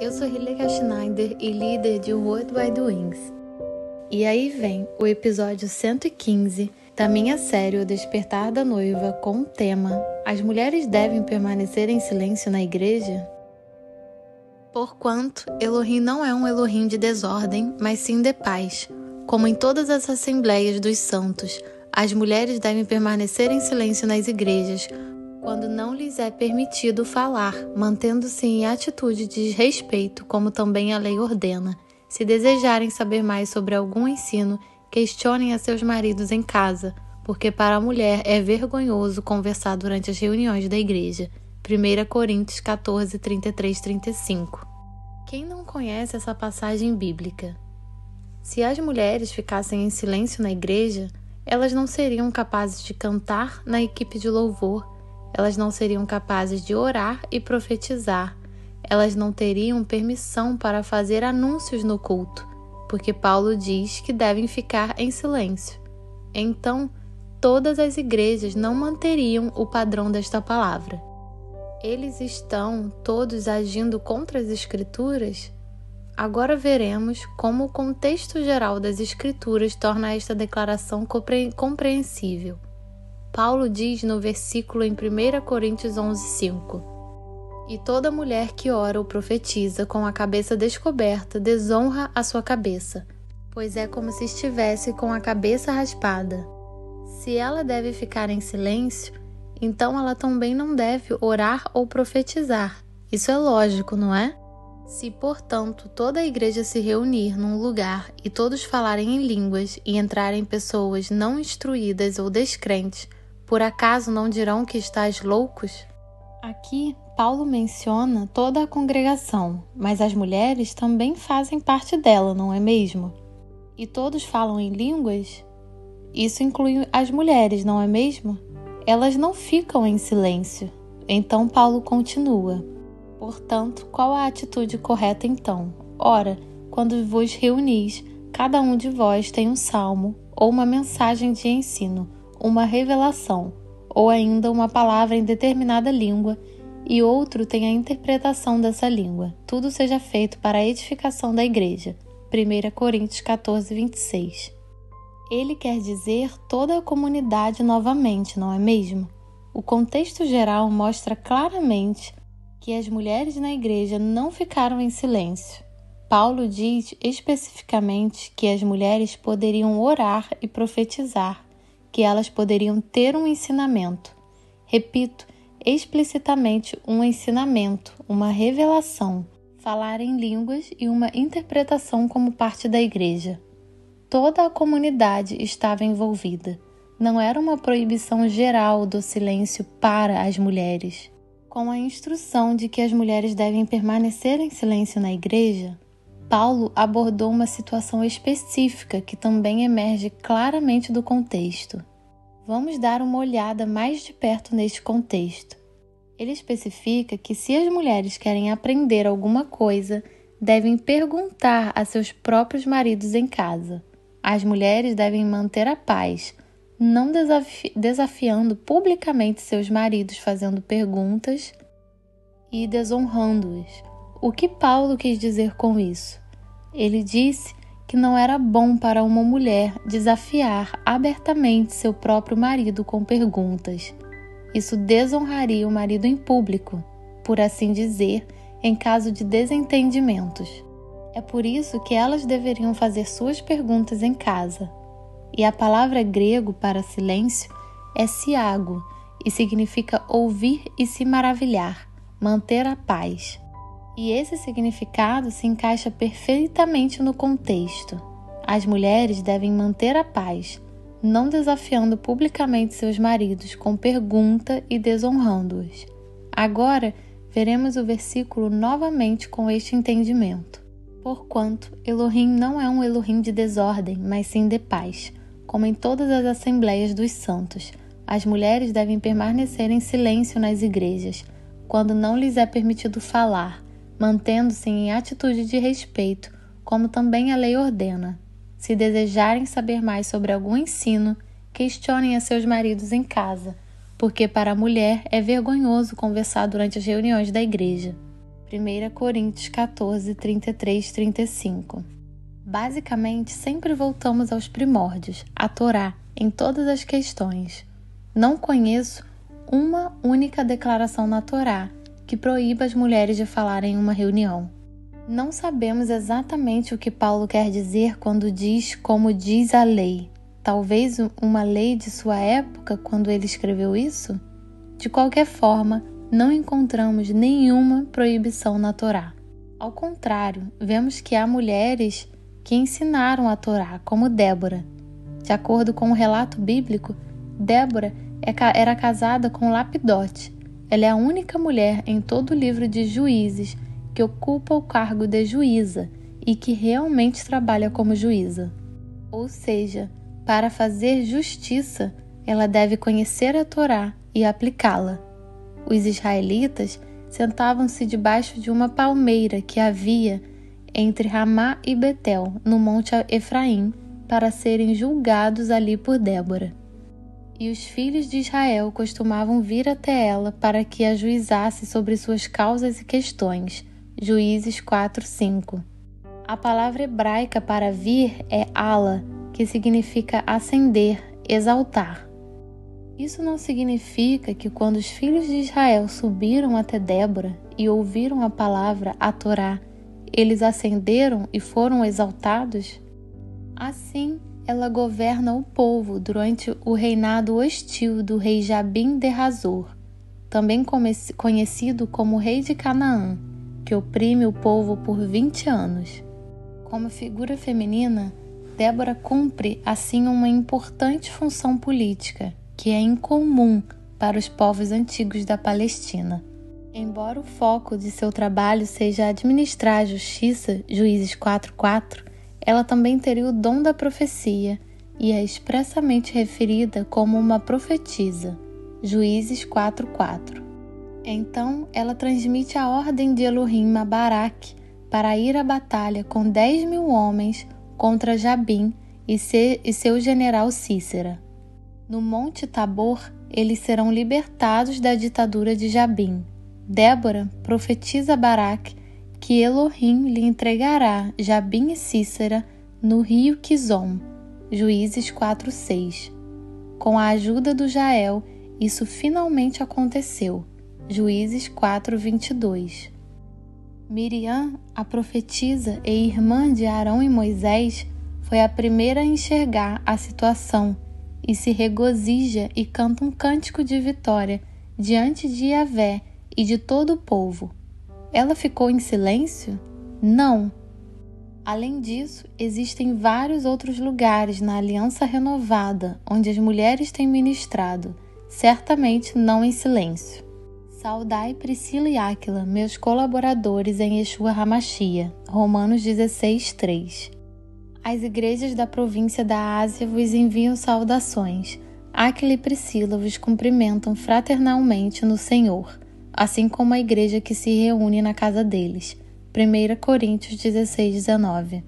Eu sou Hileka Schneider e líder de Word by the Wings. E aí vem o episódio 115 da minha série O Despertar da Noiva com o tema As mulheres devem permanecer em silêncio na igreja? Porquanto Elohim não é um Elohim de desordem, mas sim de paz. Como em todas as assembleias dos santos, as mulheres devem permanecer em silêncio nas igrejas, quando não lhes é permitido falar, mantendo-se em atitude de respeito, como também a lei ordena. Se desejarem saber mais sobre algum ensino, questionem a seus maridos em casa, porque para a mulher é vergonhoso conversar durante as reuniões da igreja. 1 Coríntios 14, 33, 35. Quem não conhece essa passagem bíblica? Se as mulheres ficassem em silêncio na igreja, elas não seriam capazes de cantar na equipe de louvor, elas não seriam capazes de orar e profetizar, elas não teriam permissão para fazer anúncios no culto, porque Paulo diz que devem ficar em silêncio. Então, todas as igrejas não manteriam o padrão desta palavra. Eles estão todos agindo contra as Escrituras? Agora veremos como o contexto geral das Escrituras torna esta declaração compreensível. Paulo diz no versículo em 1 Coríntios 11:5: E toda mulher que ora ou profetiza com a cabeça descoberta desonra a sua cabeça, pois é como se estivesse com a cabeça raspada. Se ela deve ficar em silêncio, então ela também não deve orar ou profetizar. Isso é lógico, não é? Se, portanto, toda a igreja se reunir num lugar e todos falarem em línguas e entrarem pessoas não instruídas ou descrentes, por acaso não dirão que estás loucos? Aqui, Paulo menciona toda a congregação, mas as mulheres também fazem parte dela, não é mesmo? E todos falam em línguas? Isso inclui as mulheres, não é mesmo? Elas não ficam em silêncio. Então Paulo continua: Portanto, qual a atitude correta então? Ora, quando vos reunis, cada um de vós tem um salmo, ou uma mensagem de ensino, uma revelação, ou ainda uma palavra em determinada língua, e outro tem a interpretação dessa língua. Tudo seja feito para a edificação da igreja. 1 Coríntios 14, 26. Ele quer dizer toda a comunidade novamente, não é mesmo? O contexto geral mostra claramente que as mulheres na igreja não ficaram em silêncio. Paulo diz especificamente que as mulheres poderiam orar e profetizar, que elas poderiam ter um ensinamento. Repito, explicitamente um ensinamento, uma revelação, falar em línguas e uma interpretação como parte da igreja. Toda a comunidade estava envolvida. Não era uma proibição geral do silêncio para as mulheres. Com a instrução de que as mulheres devem permanecer em silêncio na igreja, Paulo abordou uma situação específica que também emerge claramente do contexto. Vamos dar uma olhada mais de perto neste contexto. Ele especifica que se as mulheres querem aprender alguma coisa, devem perguntar a seus próprios maridos em casa. As mulheres devem manter a paz, não desafiando publicamente seus maridos fazendo perguntas e desonrando-os. O que Paulo quis dizer com isso? Ele disse que não era bom para uma mulher desafiar abertamente seu próprio marido com perguntas. Isso desonraria o marido em público, por assim dizer, em caso de desentendimentos. É por isso que elas deveriam fazer suas perguntas em casa. E a palavra grego para silêncio é siago e significa ouvir e se maravilhar, manter a paz. E esse significado se encaixa perfeitamente no contexto. As mulheres devem manter a paz, não desafiando publicamente seus maridos com pergunta e desonrando-os. Agora, veremos o versículo novamente com este entendimento. Porquanto Elohim não é um Elohim de desordem, mas sim de paz. Como em todas as assembleias dos santos, as mulheres devem permanecer em silêncio nas igrejas, quando não lhes é permitido falar, mantendo-se em atitude de respeito, como também a lei ordena. Se desejarem saber mais sobre algum ensino, questionem a seus maridos em casa, porque para a mulher é vergonhoso conversar durante as reuniões da igreja. 1 Coríntios 14, 33, 35. Basicamente, sempre voltamos aos primórdios, à Torá, em todas as questões. Não conheço uma única declaração na Torá que proíba as mulheres de falar em uma reunião. Não sabemos exatamente o que Paulo quer dizer quando diz como diz a lei. Talvez uma lei de sua época quando ele escreveu isso? De qualquer forma, não encontramos nenhuma proibição na Torá. Ao contrário, vemos que há mulheres que ensinaram a Torá, como Débora. De acordo com o relato bíblico, Débora era casada com Lapidote. Ela é a única mulher em todo o livro de Juízes que ocupa o cargo de juíza e que realmente trabalha como juíza. Ou seja, para fazer justiça, ela deve conhecer a Torá e aplicá-la. Os israelitas sentavam-se debaixo de uma palmeira que havia entre Ramá e Betel, no monte Efraim, para serem julgados ali por Débora. E os filhos de Israel costumavam vir até ela para que a juizasse sobre suas causas e questões. Juízes 4:5. A palavra hebraica para vir é ala, que significa ascender, exaltar. Isso não significa que quando os filhos de Israel subiram até Débora e ouviram a palavra, a Torá, eles ascenderam e foram exaltados? Assim, ela governa o povo durante o reinado hostil do rei Jabim de Hazor, também conhecido como rei de Canaã, que oprime o povo por 20 anos. Como figura feminina, Débora cumpre assim uma importante função política, que é incomum para os povos antigos da Palestina. Embora o foco de seu trabalho seja administrar a justiça, Juízes 4:4, ela também teria o dom da profecia e é expressamente referida como uma profetisa, Juízes 4:4. Então, ela transmite a ordem de Elohim a Baraque para ir à batalha com 10.000 homens contra Jabim e seu general Sísera. No Monte Tabor, eles serão libertados da ditadura de Jabim. Débora profetiza a Baraque que Elohim lhe entregará Jabim e Sísera no rio Quizom, Juízes 4:6. Com a ajuda do Jael, isso finalmente aconteceu, Juízes 4:22. Miriam, a profetisa e irmã de Arão e Moisés, foi a primeira a enxergar a situação e se regozija e canta um cântico de vitória diante de Yahvé e de todo o povo. Ela ficou em silêncio? Não. Além disso, existem vários outros lugares na Aliança Renovada onde as mulheres têm ministrado, certamente não em silêncio. Saudai Priscila e Áquila, meus colaboradores em Yeshua HaMashiach, Romanos 16:3. As igrejas da província da Ásia vos enviam saudações. Áquila e Priscila vos cumprimentam fraternalmente no Senhor, assim como a igreja que se reúne na casa deles. 1 Coríntios 16:19.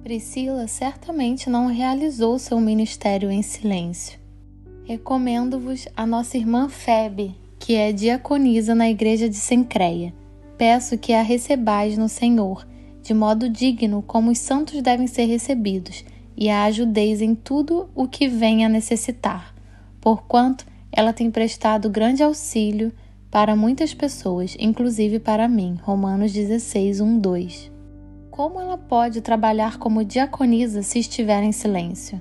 Priscila certamente não realizou seu ministério em silêncio. Recomendo-vos a nossa irmã Febe, que é diaconisa na igreja de Cencreia. Peço que a recebais no Senhor, de modo digno como os santos devem ser recebidos, e a ajudeis em tudo o que venha a necessitar, porquanto ela tem prestado grande auxílio para muitas pessoas, inclusive para mim. Romanos 16:1-2. Como ela pode trabalhar como diaconisa se estiver em silêncio?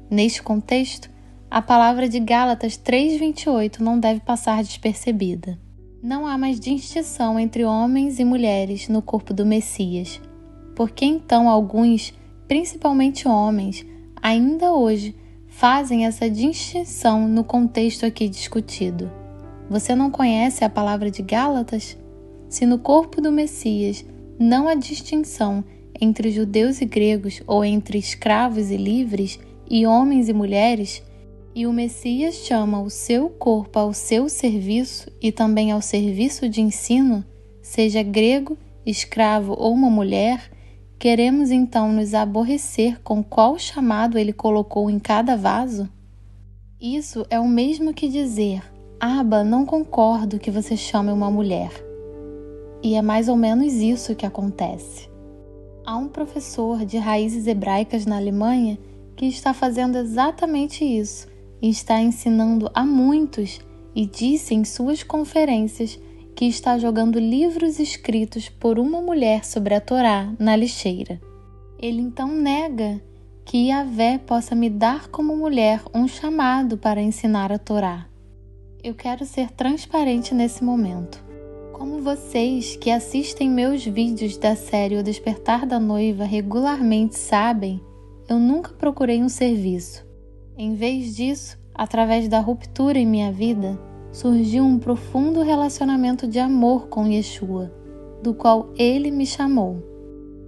Neste contexto, a palavra de Gálatas 3:28 não deve passar despercebida. Não há mais distinção entre homens e mulheres no corpo do Messias, porque então alguns, principalmente homens, ainda hoje fazem essa distinção no contexto aqui discutido. Você não conhece a palavra de Gálatas? Se no corpo do Messias não há distinção entre judeus e gregos ou entre escravos e livres e homens e mulheres, e o Messias chama o seu corpo ao seu serviço e também ao serviço de ensino, seja grego, escravo ou uma mulher, queremos então nos aborrecer com qual chamado ele colocou em cada vaso? Isso é o mesmo que dizer: Abba, não concordo que você chame uma mulher. e é mais ou menos isso que acontece. Há um professor de raízes hebraicas na Alemanha que está fazendo exatamente isso e está ensinando a muitos e disse em suas conferências que está jogando livros escritos por uma mulher sobre a Torá na lixeira. Ele então nega que Yahvé possa me dar como mulher um chamado para ensinar a Torá. Eu quero ser transparente nesse momento. Como vocês que assistem meus vídeos da série O Despertar da Noiva regularmente sabem, eu nunca procurei um serviço. Em vez disso, através da ruptura em minha vida, surgiu um profundo relacionamento de amor com Yeshua, do qual ele me chamou.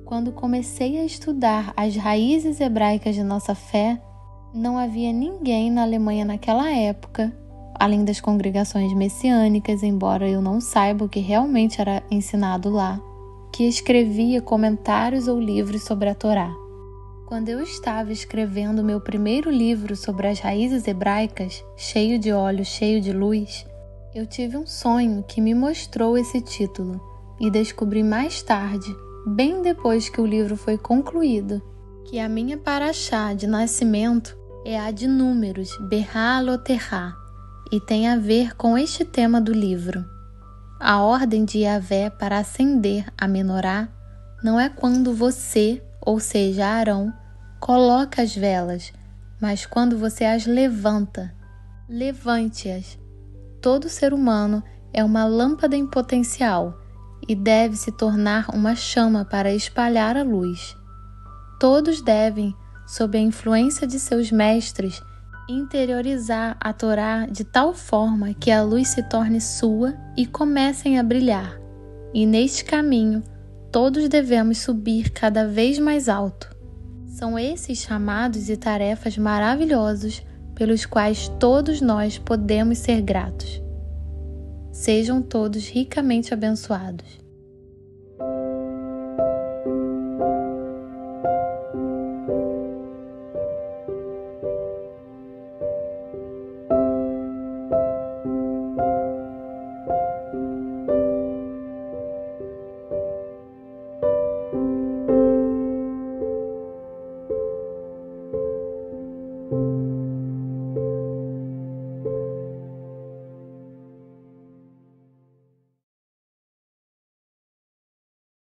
Quando comecei a estudar as raízes hebraicas de nossa fé, não havia ninguém na Alemanha naquela época, além das congregações messiânicas, embora eu não saiba o que realmente era ensinado lá, que escrevia comentários ou livros sobre a Torá. Quando eu estava escrevendo meu primeiro livro sobre as raízes hebraicas, cheio de óleo, cheio de luz, eu tive um sonho que me mostrou esse título e descobri mais tarde, bem depois que o livro foi concluído, que a minha paraxá de nascimento é a de Números, Berá Loterá, e tem a ver com este tema do livro. A ordem de Yahvé para acender a menorá não é quando você, ou seja, Arão, coloca as velas, mas quando você as levanta. Levante-as. Todo ser humano é uma lâmpada em potencial e deve se tornar uma chama para espalhar a luz. Todos devem, sob a influência de seus mestres, interiorizar a Torá de tal forma que a luz se torne sua e comecem a brilhar. E neste caminho, todos devemos subir cada vez mais alto. São esses chamados e tarefas maravilhosos pelos quais todos nós podemos ser gratos. Sejam todos ricamente abençoados.